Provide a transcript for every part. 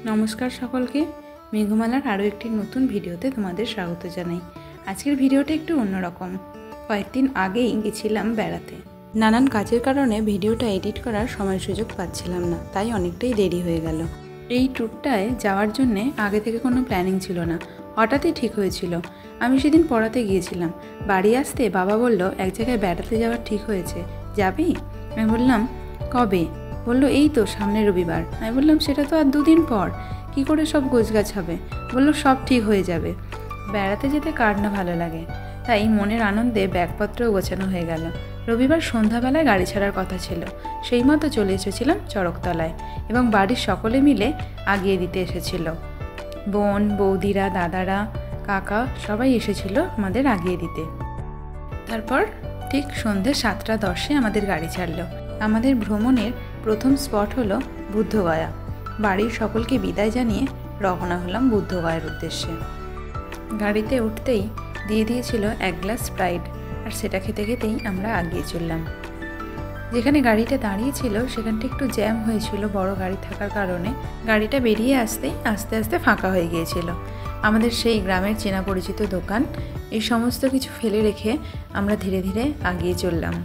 নমস্কার সকলকে, মেঘমালার আরও একটি নতুন ভিডিওতে তোমাদের স্বাগত জানাই। আজকের ভিডিওটা একটু অন্যরকম। কয়েকদিন আগেই গেছিলাম বেড়াতে। নানান কাজের কারণে ভিডিওটা এডিট করার সময় সুযোগ পাচ্ছিলাম না, তাই অনেকটাই দেরি হয়ে গেল। এই ট্যুরটায় যাওয়ার জন্যে আগে থেকে কোনো প্ল্যানিং ছিল না, হঠাৎই ঠিক হয়েছিল। আমি সেদিন পড়াতে গিয়েছিলাম, বাড়ি আসতে বাবা বলল এক জায়গায় বেড়াতে যাওয়ার ঠিক হয়েছে, যাবি? আমি বললাম কবে? বললো এই তো সামনের রবিবার। আমি বললাম সেটা তো আর 2 দিন পর, কি করে সব গোছগাছ হবে? বললো সব ঠিক হয়ে যাবে। বেড়াতে যেতে কার না ভালো লাগে, তাই মনের আনন্দে ব্যাগপত্রও গোছানো হয়ে গেল। রবিবার সন্ধ্যাবেলায় গাড়ি ছাড়ার কথা ছিল, সেই মতো চলে এসেছিলাম চড়কতলায় এবং বাড়ির সকলে মিলে আগিয়ে দিতে এসেছিল। বোন, বৌদিরা, দাদারা, কাকা সবাই এসেছিল আমাদের আগিয়ে দিতে। তারপর ঠিক সন্ধ্যে 7:10 আমাদের গাড়ি ছাড়লো। আমাদের ভ্রমণের প্রথম স্পট হলো বুদ্ধগয়া। বাড়ির সকলকে বিদায় জানিয়ে রওনা হলাম বুদ্ধগয়ার উদ্দেশ্যে। গাড়িতে উঠতেই দিয়ে দিয়েছিল 1 গ্লাস স্প্রাইট, আর সেটা খেতে খেতেই আমরা আগিয়ে চললাম। যেখানে গাড়িটা দাঁড়িয়েছিল সেখানটা একটু জ্যাম হয়েছিল বড় গাড়ি থাকার কারণে। গাড়িটা বেরিয়ে আসতেই আস্তে আস্তে ফাঁকা হয়ে গিয়েছিল। আমাদের সেই গ্রামের চেনা পরিচিত দোকান, এই সমস্ত কিছু ফেলে রেখে আমরা ধীরে ধীরে আগিয়ে চললাম।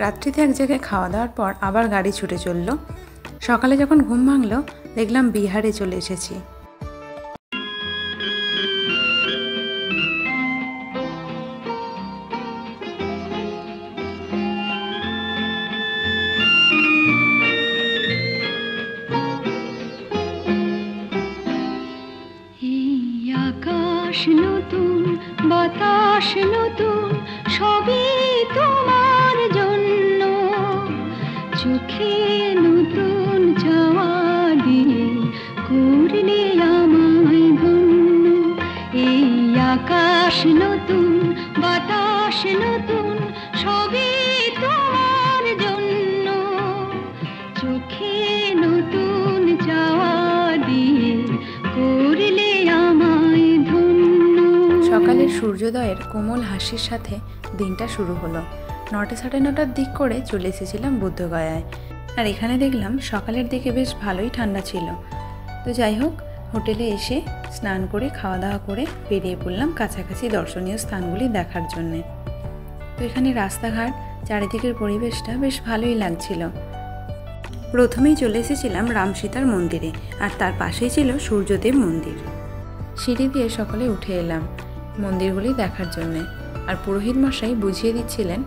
রাত্রিতে এক জায়গায় খাওয়া দাওয়ার পর আবার গাড়ি ছুটে চলল। সকালে যখন ঘুম ভাঙলো দেখলাম বিহারে চলে এসেছি। আকাশ নতুন, বাতাস নতুন, সবই তোমার জন্য। চোখে নতুন চাওয়া দিয়ে করলে আমায় ধন্য। এই আকাশ নতুন, বাতাস নতুন, সবই তোমার জন্য। চোখে নতুন চাওয়া দিয়ে করলে আমায় ধন্য। সকালের সূর্যোদয়ের কোমল হাসির সাথে দিনটা শুরু হলো। 9টা সাড়ে 9টার দিক করে চলে এসেছিলাম বুদ্ধগয়ায়। আর এখানে দেখলাম সকালের দিকে বেশ ভালোই ঠান্ডা ছিল। তো যাই হোক, হোটেলে এসে স্নান করে খাওয়া দাওয়া করে বেরিয়ে পড়লাম কাছাকাছি দর্শনীয় স্থানগুলি দেখার জন্যে। তো এখানে রাস্তাঘাট, চারিদিকের পরিবেশটা বেশ ভালোই লাগছিল। প্রথমেই চলে এসেছিলাম রামসীতার মন্দিরে, আর তার পাশেই ছিল সূর্যদেব মন্দির। সিঁড়ি দিয়ে সকলে উঠে এলাম মন্দিরগুলি দেখার জন্যে, আর পুরোহিত মশাই বুঝিয়ে দিচ্ছিলেন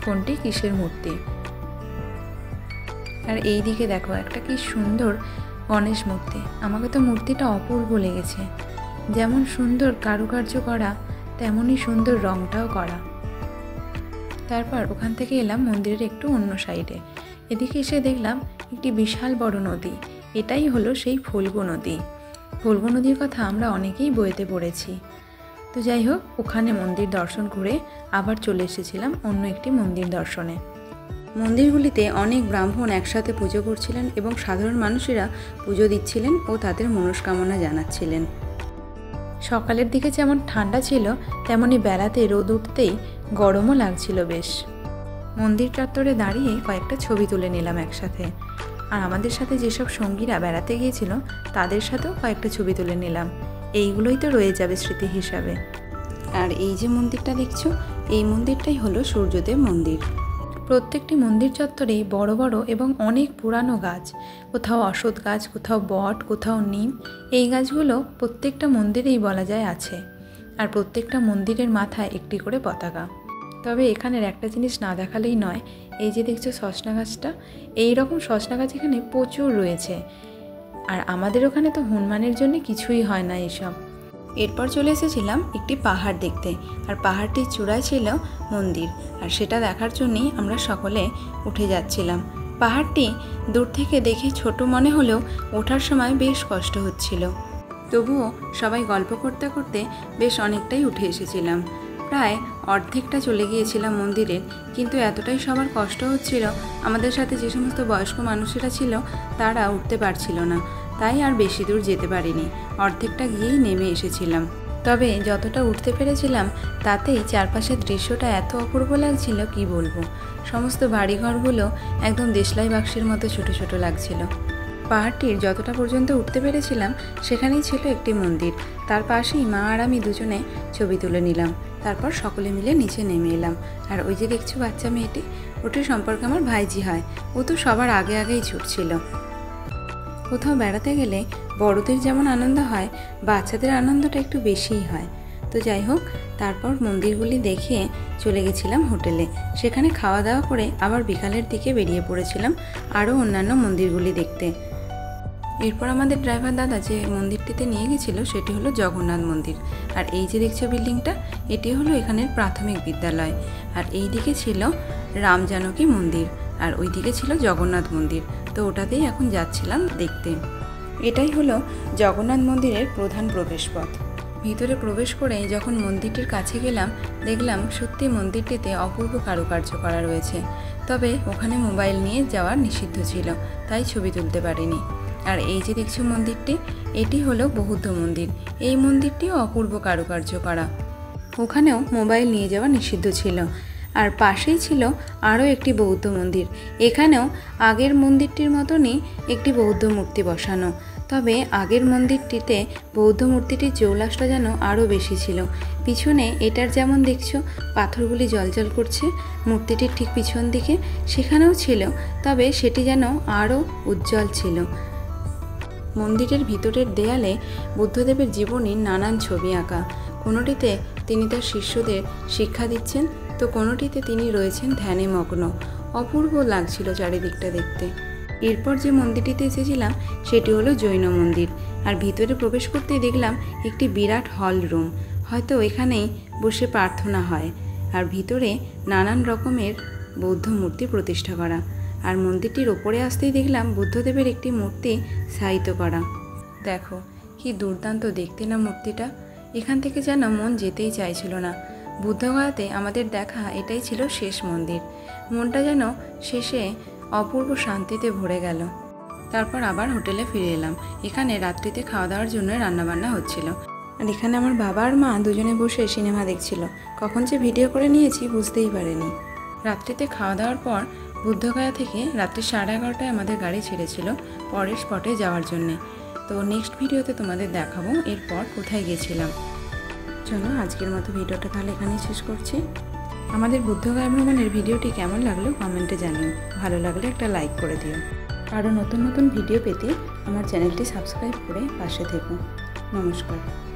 কোনটি কিসের মূর্তি। আর এই দিকে দেখো একটা কি সুন্দর গণেশ মূর্তি। আমাকে তো মূর্তিটা অপূর্ব লেগেছে, যেমন সুন্দর কারুকার্য করা তেমনই সুন্দর রংটাও করা। তারপর ওখান থেকে এলাম মন্দিরের একটু অন্য সাইডে। এদিকে এসে দেখলাম একটি বিশাল বড় নদী, এটাই হলো সেই ফল্গু নদী। ফল্গু নদীর কথা আমরা অনেকেই বইতে পড়েছি। তো যাই হোক, ওখানে মন্দির দর্শন করে আবার চলে এসেছিলাম অন্য একটি মন্দির দর্শনে। মন্দিরগুলিতে অনেক ব্রাহ্মণ একসাথে পুজো করছিলেন এবং সাধারণ মানুষেরা পুজো দিচ্ছিলেন ও তাদের মনস্কামনা জানাচ্ছিলেন। সকালের দিকে যেমন ঠান্ডা ছিল, তেমনি বেলাতে রোদ উঠতেই গরমও লাগছিল বেশ। মন্দির চত্বরে দাঁড়িয়ে কয়েকটা ছবি তুলে নিলাম একসাথে। আর আমাদের সাথে যেসব সঙ্গীরা বেড়াতে গিয়েছিল তাদের সাথেও কয়েকটা ছবি তুলে নিলাম। এইগুলোই তো রয়ে যাবে স্মৃতি হিসাবে। আর এই যে মন্দিরটা দেখছো, এই মন্দিরটাই হলো সূর্যদেব মন্দির। প্রত্যেকটি মন্দির চত্বরেই বড় বড় এবং অনেক পুরানো গাছ, কোথাও অশ্বত্থ গাছ, কোথাও বট, কোথাও নিম। এই গাছগুলো প্রত্যেকটা মন্দিরেই বলা যায় আছে। আর প্রত্যেকটা মন্দিরের মাথায় একটি করে পতাকা। তবে এখানের একটা জিনিস না দেখালেই নয়, এই যে দেখছো সজনা গাছটা, এই রকম সজনা গাছ এখানে প্রচুর রয়েছে। আর আমাদের ওখানে তো হনুমানের জন্য কিছুই হয় না এসব। এরপর চলে এসেছিলাম একটি পাহাড় দেখতে, আর পাহাড়টির চূড়ায় ছিল মন্দির, আর সেটা দেখার জন্যই আমরা সকলে উঠে যাচ্ছিলাম। পাহাড়টি দূর থেকে দেখে ছোট মনে হলেও ওঠার সময় বেশ কষ্ট হচ্ছিল। তবুও সবাই গল্প করতে করতে বেশ অনেকটাই উঠে এসেছিলাম। প্রায় অর্ধেকটা চলে গিয়েছিলাম মন্দিরের, কিন্তু এতটাই সবার কষ্ট হচ্ছিল, আমাদের সাথে যে সমস্ত বয়স্ক মানুষেরা ছিল তারা উঠতে পারছিল না, তাই আর বেশি দূর যেতে পারিনি। অর্ধেকটা গিয়েই নেমে এসেছিলাম। তবে যতটা উঠতে পেরেছিলাম তাতেই চারপাশের দৃশ্যটা এত অপূর্ব লাগছিল কি বলবো। সমস্ত বাড়িঘরগুলো একদম দেশলাই বাক্সের মতো ছোট ছোট লাগছিল। পাহাড়টির যতটা পর্যন্ত উঠতে পেরেছিলাম সেখানেই ছিল একটি মন্দির। তার পাশেই মা আর আমি দুজনে ছবি তুলে নিলাম। তারপর সকলে মিলে নিচে নেমে এলাম। আর ওই যে দেখছো বাচ্চা মেয়েটি, ওটির সম্পর্কে আমার ভাইজি হয়। ও তো সবার আগে আগেই ছুটছিল। কোথাও বেড়াতে গেলে বড়দের যেমন আনন্দ হয়, বাচ্চাদের আনন্দটা একটু বেশিই হয়। তো যাই হোক, তারপর মন্দিরগুলি দেখে চলে গেছিলাম হোটেলে। সেখানে খাওয়া দাওয়া করে আবার বিকালের দিকে বেরিয়ে পড়েছিলাম আরও অন্যান্য মন্দিরগুলি দেখতে। এরপর আমাদের ড্রাইভার দাদা যে মন্দিরটিতে নিয়ে গেছিল সেটি হলো জগন্নাথ মন্দির। আর এই যে দেখছো বিল্ডিংটা, এটি হলো এখানের প্রাথমিক বিদ্যালয়। আর এই দিকে ছিল রাম জানকী মন্দির, আর ওই দিকে ছিল জগন্নাথ মন্দির। তো ওটাতেই এখন যাচ্ছিলাম দেখতে। এটাই হলো জগন্নাথ মন্দিরের প্রধান প্রবেশপথ। ভিতরে প্রবেশ করে যখন মন্দিরটির কাছে গেলাম, দেখলাম সত্যি মন্দিরটিতে অপূর্ব কারুকার্য করা রয়েছে। তবে ওখানে মোবাইল নিয়ে যাওয়া নিষিদ্ধ ছিল, তাই ছবি তুলতে পারিনি। আর এই যে দেখছো মন্দিরটি, এটি হলো বৌদ্ধ মন্দির। এই মন্দিরটিও অপূর্ব কারুকার্য করা, ওখানেও মোবাইল নিয়ে যাওয়া নিষিদ্ধ ছিল। আর পাশেই ছিল আরও একটি বৌদ্ধ মন্দির। এখানেও আগের মন্দিরটির মতনই একটি বৌদ্ধ মূর্তি বসানো। তবে আগের মন্দিরটিতে বৌদ্ধ মূর্তিটির জৌলাসটা যেন আরও বেশি ছিল। পিছনে এটার যেমন দেখছো পাথরগুলি জ্বলজ্বল করছে, মূর্তিটির ঠিক পিছন দিকে সেখানেও ছিল, তবে সেটি যেন আরও উজ্জ্বল ছিল। মন্দিরের ভিতরের দেয়ালে বুদ্ধদেবের জীবনীর নানান ছবি আঁকা। কোনোটিতে তিনি তার শিষ্যদের শিক্ষা দিচ্ছেন, তো কোনোটিতে তিনি রয়েছেন ধ্যানে মগ্ন। অপূর্ব লাগছিল চারিদিকটা দেখতে। এরপর যে মন্দিরটিতে এসেছিলাম সেটি হলো জৈন মন্দির। আর ভিতরে প্রবেশ করতেই দেখলাম একটি বিরাট হল রুম, হয়তো এখানেই বসে প্রার্থনা হয়। আর ভিতরে নানান রকমের বৌদ্ধ মূর্তি প্রতিষ্ঠা করা। আর মন্দিরটির ওপরে আসতেই দেখলাম বুদ্ধদেবের একটি মূর্তি স্থায়িত করা। দেখো কি দুর্দান্ত দেখতে না মূর্তিটা, এখান থেকে যেন মন যেতেই চাইছিল না। বুদ্ধগয়াতে আমাদের দেখা এটাই ছিল শেষ মন্দির। মনটা যেন শেষে অপূর্ব শান্তিতে ভরে গেল। তারপর আবার হোটেলে ফিরে এলাম। এখানে রাত্রিতে খাওয়া দাওয়ার জন্য রান্নাবান্না হচ্ছিল। আর এখানে আমার বাবা আর মা দুজনে বসে সিনেমা দেখছিল। কখন যে ভিডিও করে নিয়েছি বুঝতেই পারিনি। রাত্রিতে খাওয়া দাওয়ার পর বুদ্ধগয়া থেকে রাত্রি 11:30টায় আমাদের গাড়ি ছেড়েছিল পরের স্পটে যাওয়ার জন্যে। তো নেক্সট ভিডিওতে তোমাদের দেখাবো এরপর কোথায় গেছিলাম। চলো আজকের মতো ভিডিওটা তাহলে এখানেই শেষ করছি। আমাদের বুদ্ধগয়া ভ্রমণের ভিডিওটি কেমন লাগলো কমেন্টে জানিও। ভালো লাগলে একটা লাইক করে দিও। আরও নতুন নতুন ভিডিও পেতে আমার চ্যানেলটি সাবস্ক্রাইব করে পাশে থেকো। নমস্কার।